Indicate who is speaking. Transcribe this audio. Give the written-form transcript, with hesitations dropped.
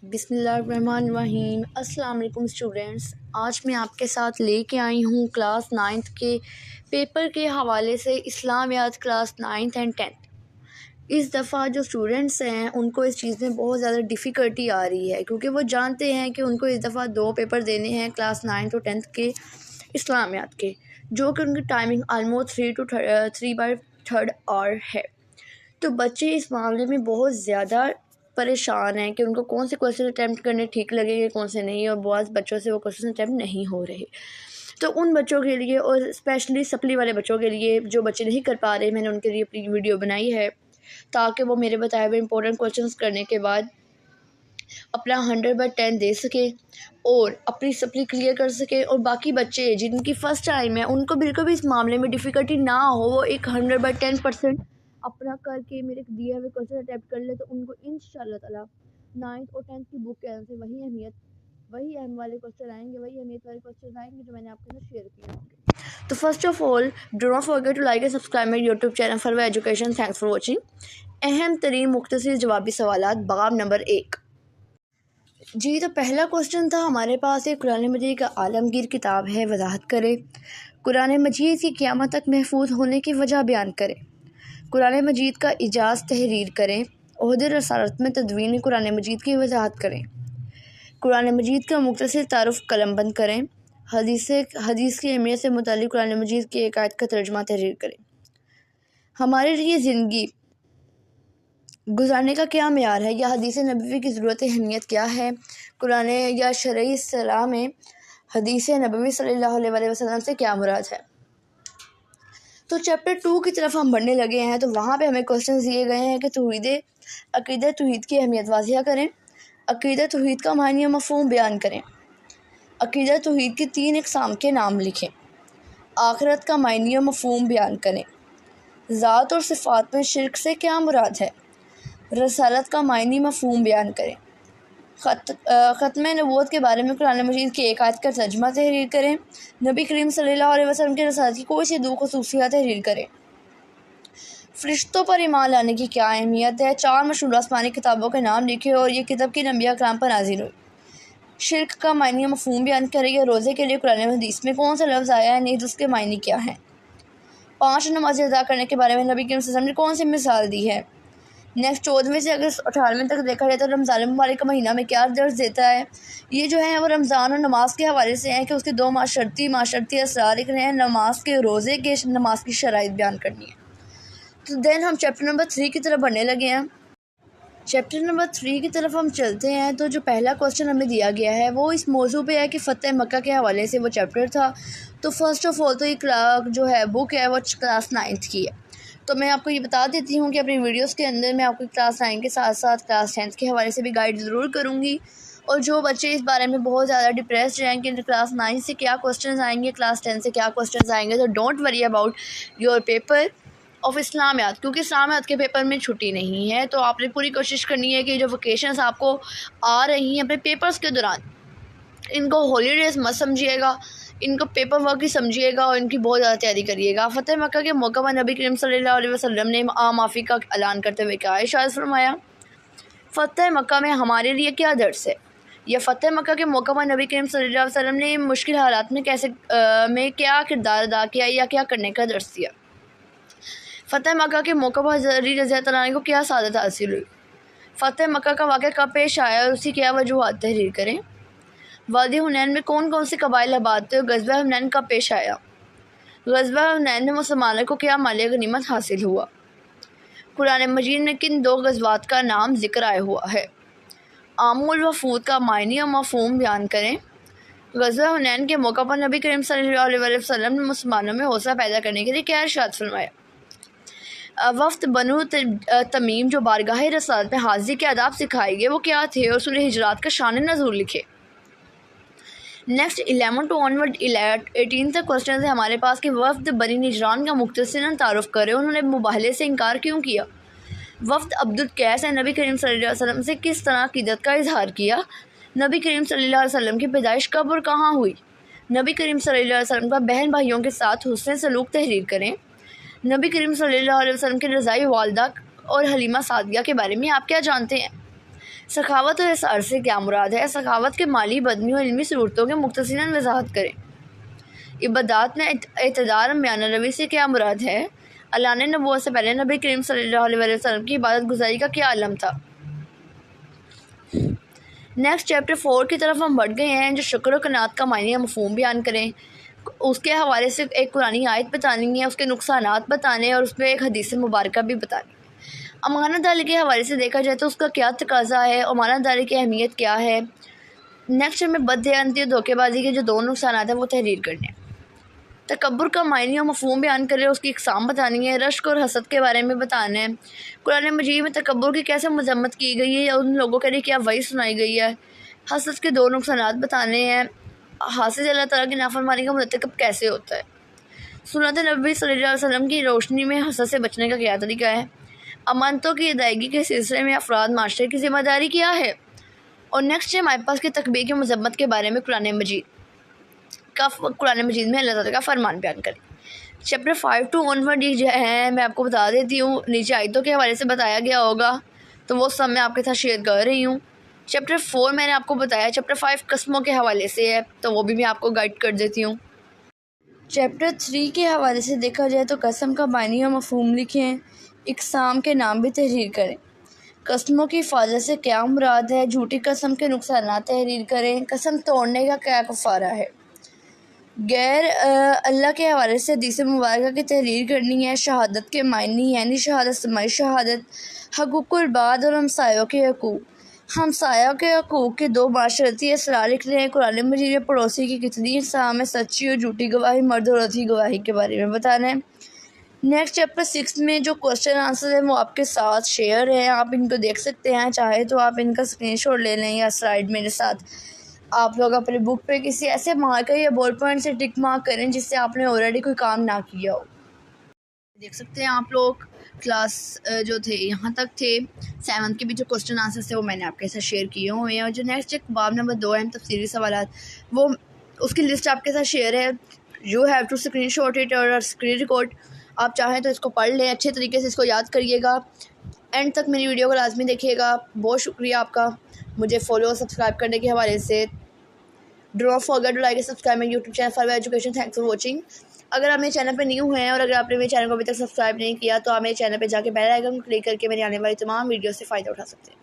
Speaker 1: بسم اللہ الرحمن الرحیم۔ السلام علیکم اسٹوڈینٹس، آج میں آپ کے ساتھ لے کے آئی ہوں کلاس 9th کے پیپر کے حوالے سے اسلامیات کلاس 9th اینڈ 10th۔ اس دفعہ جو اسٹوڈنٹس ہیں ان کو اس چیز میں بہت زیادہ ڈیفیکلٹی آ رہی ہے، کیونکہ وہ جانتے ہیں کہ ان کو اس دفعہ 2 پیپر دینے ہیں کلاس 9th اور 10th کے اسلامیات کے، جو کہ ان کی ٹائمنگ آلموسٹ 3/3 آور ہے۔ تو بچے اس معاملے میں بہت زیادہ پریشان ہیں کہ ان کو کون سے کویشچن اٹیمپٹ کرنے ٹھیک لگیں گے کون سے نہیں، اور بعض بچوں سے وہ کویشچن اٹیمپٹ نہیں ہو رہے۔ تو ان بچوں کے لیے اور اسپیشلی سپلی والے بچوں کے لیے جو بچے نہیں کر پا رہے، میں نے ان کے لیے اپنی ویڈیو بنائی ہے تاکہ وہ میرے بتائے ہوئے امپورٹنٹ کویشچنس کرنے کے بعد اپنا 100/10 دے سکیں اور اپنی سپلی کلیئر کر سکیں، اور باقی بچے جن کی فرسٹ ٹائم ہے ان کو بالکل بھی اس معاملے میں ڈیفیکلٹی نہ ہو، وہ ایک 100/10% اپنا کر کے میرے دیے ہوئے کویشچن اٹیمپٹ کر لے، تو ان کو انشاءاللہ تعالیٰ 9th اور 10th کی بک کے اندر سے وہی اہم والے کویشچن آئیں گے، وہی اہمیت والے کویشچن آئیں گے جو میں نے آپ کے ساتھ شیئر کیے ہوں گے۔ تو first of all do not forget to like and subscribe my YouTube channel for education. Thanks for watching. اہم ترین مختصر جوابی سوالات، باب نمبر 1۔ جی تو پہلا کویشچن تھا ہمارے پاس ہے، قرآن مجید کا عالمگیر کتاب ہے، وضاحت کرے۔ قرآن مجید کی قیامت تک محفوظ ہونے کی وجہ بیان کرے۔ قرآن مجید کا اعجاز تحریر کریں۔ عہد رسالت میں تدوین قرآن مجید کی وضاحت کریں۔ قرآن مجید کا مختصر تعارف قلم بند کریں۔ حدیث کی اہمیت سے متعلق قرآن مجید کی ایک آیت کا ترجمہ تحریر کریں۔ ہمارے لیے زندگی گزارنے کا کیا معیار ہے، یا حدیث نبوی کی ضرورت اہمیت کیا ہے؟ قرآن یا شرعی اصطلاح میں حدیث نبوی صلی اللہ علیہ وسلم سے کیا مراد ہے؟ تو چیپٹر 2 کی طرف ہم بڑھنے لگے ہیں، تو وہاں پہ ہمیں کویشچنز دیے گئے ہیں کہ عقیدہ توحید کی اہمیت واضح کریں، عقیدہ توحید کا معنی و مفہوم بیان کریں، عقیدہ توحید کی 3 اقسام کے نام لکھیں، آخرت کا معنی و مفہوم بیان کریں، ذات اور صفات میں شرک سے کیا مراد ہے، رسالت کا معنی مفہوم بیان کریں، ختم نبوت کے بارے میں قرآن مجید کی ایک آیت کا ترجمہ تحریر کریں، نبی کریم صلی اللہ علیہ وسلم کی رسالت کی کوئی سی 2 خصوصیات تحریر کریں، فرشتوں پر ایمان لانے کی کیا اہمیت ہے، 4 مشہور آسمانی کتابوں کے نام لکھے اور یہ کتاب کی انبیاء کرام پر نازل ہوئی، شرک کا معنی مفہوم بیان کریں، یا روزے کے لیے قرآن حدیث میں کون سا لفظ آیا ہے، نہیں اس کے معنی کیا ہیں، 5 نمازیں ادا کرنے کے بارے میں نبی کریم صلی اللہ علیہ وسلم نے کون سی مثال دی ہے، نیکسٹ 14ویں سے اگر 18ویں تک دیکھا جائے تو رمضان مبارک کا مہینہ میں کیا درس دیتا ہے۔ یہ جو ہے وہ رمضان اور نماز کے حوالے سے ہیں کہ اس کے 2 معاشرتی اثرات لکھنے ہیں، نماز کے روزے کے نماز کی شرائط بیان کرنی ہے۔ تو دین ہم چیپٹر نمبر 3 کی طرف بڑھنے لگے ہیں۔ چیپٹر نمبر 3 کی طرف ہم چلتے ہیں، تو جو پہلا کویشچن ہمیں دیا گیا ہے وہ اس موضوع پہ ہے کہ فتح مکہ کے حوالے سے وہ چیپٹر تھا۔ تو فرسٹ آف آل تو یہ جو ہے بک ہے وہ کلاس 9th کی ہے، تو میں آپ کو یہ بتا دیتی ہوں کہ اپنی ویڈیوز کے اندر میں آپ کو کلاس 9 کے ساتھ ساتھ کلاس 10th کے حوالے سے بھی گائیڈ ضرور کروں گی، اور جو بچے اس بارے میں بہت زیادہ ڈپریسڈ ہیں کہ کلاس 9 سے کیا کویشچنز آئیں گے، کلاس 10 سے کیا کویشچنز آئیں گے، تو don't worry about your paper of اسلامیات، کیونکہ اسلامیات کے پیپر میں چھٹی نہیں ہے۔ تو آپ نے پوری کوشش کرنی ہے کہ جو ویکیشنز آپ کو آ رہی ہیں اپنے پیپرز کے دوران، ان کو ہالیڈیز مت سمجھیے گا، ان کو پیپر ورک ہی سمجھیے گا اور ان کی بہت زیادہ تیاری کریے گا۔ فتح مکہ کے موقع پر نبی کریم صلی اللہ علیہ وسلم نے عام معافی کا اعلان کرتے ہوئے کیا ارشاد فرمایا؟ فتح مکہ میں ہمارے لیے کیا درس ہے، یا فتح مکہ کے موقع پر نبی کریم صلی اللہ علیہ وسلم نے مشکل حالات میں کیا کردار ادا کیا یا کیا کرنے کا درس دیا؟ فتح مکہ کے موقع پر حضرت علی رضی اللہ عنہ کو کیا سعادت حاصل ہوئی؟ فتح مکہ کا واقعہ کب پیش آیا اور اسی کیا وجوہات تحریر کریں؟ وادی حنین میں کون کون سے قبائل آباد تھے اور غزوہ حنین کب پیش آیا؟ غزوہ حنین میں مسلمانوں کو کیا مال غنیمت حاصل ہوا؟ قرآن مجید میں کن 2 غزوات کا نام ذکر آیا ہوا ہے؟ عام الوفود کا معنی اور مفہوم بیان کریں۔ غزوہ حنین کے موقع پر نبی کریم صلی اللہ علیہ وسلم نے مسلمانوں میں حوصلہ پیدا کرنے کے لیے کیا ارشاد فرمایا؟ وفد بنو تمیم جو بارگاہ رسالت میں حاضری کے آداب سکھائے گئے وہ کیا تھے، اور سورہ ہجرات کا شان نزول لکھے۔ نیکسٹ 11 to onward 18 تک کویشچنز ہیں ہمارے پاس کہ وفد بنی نجران کا مختصراً تعارف کرے، انہوں نے مباہلے سے انکار کیوں کیا؟ وفد عبد القیس نے نبی کریم صلی اللہ علیہ وسلم سے کس طرح عقیدت کا اظہار کیا؟ نبی کریم صلی اللہ علیہ وسلم کی پیدائش کب اور کہاں ہوئی؟ نبی کریم صلی اللہ علیہ وسلم کا بہن بھائیوں کے ساتھ حسن سلوک تحریر کریں۔ نبی کریم صلی اللہ علیہ وسلم کے رضائی والدہ اور حلیمہ سعدیہ کے بارے میں آپ کیا جانتے ہیں؟ سخاوت اور اثار سے کیا مراد ہے؟ سخاوت کے مالی، بدنی اور علمی ضرورتوں کے مختصراً وضاحت کریں۔ عبادات میں اعتدال اور میانہ روی سے کیا مراد ہے؟ اعلان نبوت سے پہلے نبی کریم صلی اللہ علیہ وسلم کی عبادت گزاری کا کیا علم تھا؟ نیکسٹ چیپٹر 4 کی طرف ہم بڑھ گئے ہیں، جو شکر و قناعت کا معنی مفہوم بیان کریں۔ اس کے حوالے سے ایک قرآنی آیت بتانی ہے، اس کے نقصانات بتانے اور اس پہ ایک حدیث مبارکہ بھی بتانی۔ امانت داری کے حوالے سے دیکھا جائے تو اس کا کیا تقاضا ہے، امانت داری کی اہمیت کیا ہے۔ نیکسٹ ہمیں بددیانتی اور دھوکے بازی کے جو دو نقصانات ہیں وہ تحریر کرنے ہیں۔ تکبر کا معنی اور مفہوم بیان کرے، اس کی اقسام بتانی ہے۔ رشک اور حسد کے بارے میں بتانا ہے۔ قرآن مجید میں تکبر کی کیسے مذمت کی گئی ہے یا ان لوگوں کے لیے کیا وعید سنائی گئی ہے۔ حسد کے دو نقصانات بتانے ہیں۔ حاسد اللہ تعالیٰ کی نافرمانی کا مرتکب کیسے ہوتا ہے۔ سنت نبی صلی اللہ علیہ وسلم کی روشنی میں حسد سے بچنے کا کیا طریقہ ہے۔ امانتوں کی ادائیگی کے سلسلے میں افراد معاشرے کی ذمہ داری کیا ہے۔ اور نیکسٹ ہے ہمارے پاس کی تکبیر کی مذمت کے بارے میں قرآن مجید میں اللہ تعالیٰ کا فرمان بیان کریں۔ چیپٹر 5 to 1 جو ہے میں آپ کو بتا دیتی ہوں، نیچے آیتوں کے حوالے سے بتایا گیا ہوگا تو وہ سب میں آپ کے ساتھ شیئر کر رہی ہوں۔ چیپٹر 4 میں نے آپ کو بتایا، چیپٹر 5 قسموں کے حوالے سے ہے تو وہ بھی میں آپ کو گائیڈ کر دیتی ہوں۔ چیپٹر 3 کے حوالے سے دیکھا جائے تو قسم کا معنی اور مفہوم لکھیں، اقسام کے نام بھی تحریر کریں۔ قسموں کی حفاظت سے کیا مراد ہے، جھوٹی قسم کے نقصانات تحریر کریں۔ قسم توڑنے کا کیا کفارہ ہے۔ غیر اللہ کے حوالے سے حدیث مبارکہ کی تحریر کرنی ہے۔ شہادت کے معنی یعنی شہادت، سماعی شہادت، حقوق العباد اور ہمسایوں کے حقوق۔ ہمسایوں کے حقوق کے دو معاشرتی اثرات لکھ رہے ہیں۔ قرآن مجید میں پڑوسی کی کتنی اقسام ہے، سچی اور جھوٹی گواہی، مرد اور عورت کی گواہی کے بارے میں بتانا ہے۔ نیکسٹ چیپٹر 6 میں جو کوشچن آنسر ہیں وہ آپ کے ساتھ شیئر ہیں، آپ ان کو دیکھ سکتے ہیں، چاہے تو آپ ان کا اسکرین شاٹ لے لیں یا سلائیڈ میرے ساتھ آپ لوگ اپنے بک پہ کسی ایسے مارکر یا بال پوائنٹ سے ٹک مارک کریں جس سے آپ نے آلریڈی کوئی کام نہ کیا ہو۔ دیکھ سکتے ہیں آپ لوگ کلاس جو تھے یہاں تک تھے، 7 کے بھی جو کوشچن آنسر تھے وہ میں نے آپ کے ساتھ شیئر کیے ہوئے ہیں، اور جو نیکسٹ باب نمبر 2 ہے تفصیلی سوالات، وہ اس کی لسٹ آپ کے ساتھ شیئر ہے۔ You have to screenshot it اور اسکرین ریکارڈ، آپ چاہیں تو اس کو پڑھ لیں، اچھے طریقے سے اس کو یاد کریے گا، اینڈ تک میری ویڈیو کو لازمی دیکھیے گا۔ بہت شکریہ آپ کا مجھے فالو اور سبسکرائب کرنے کے حوالے سے۔ Do not forget to like and subscribe my YouTube channel for education. Thanks for watching. اگر آپ میرے چینل پہ نیو ہیں اور اگر آپ نے میرے چینل کو ابھی تک سبسکرائب نہیں کیا تو آپ میرے چینل پہ جا کے بیل آئیکن کو کلک کر کے میری آنے والی تمام ویڈیوز سے فائدہ اٹھا سکتے ہیں۔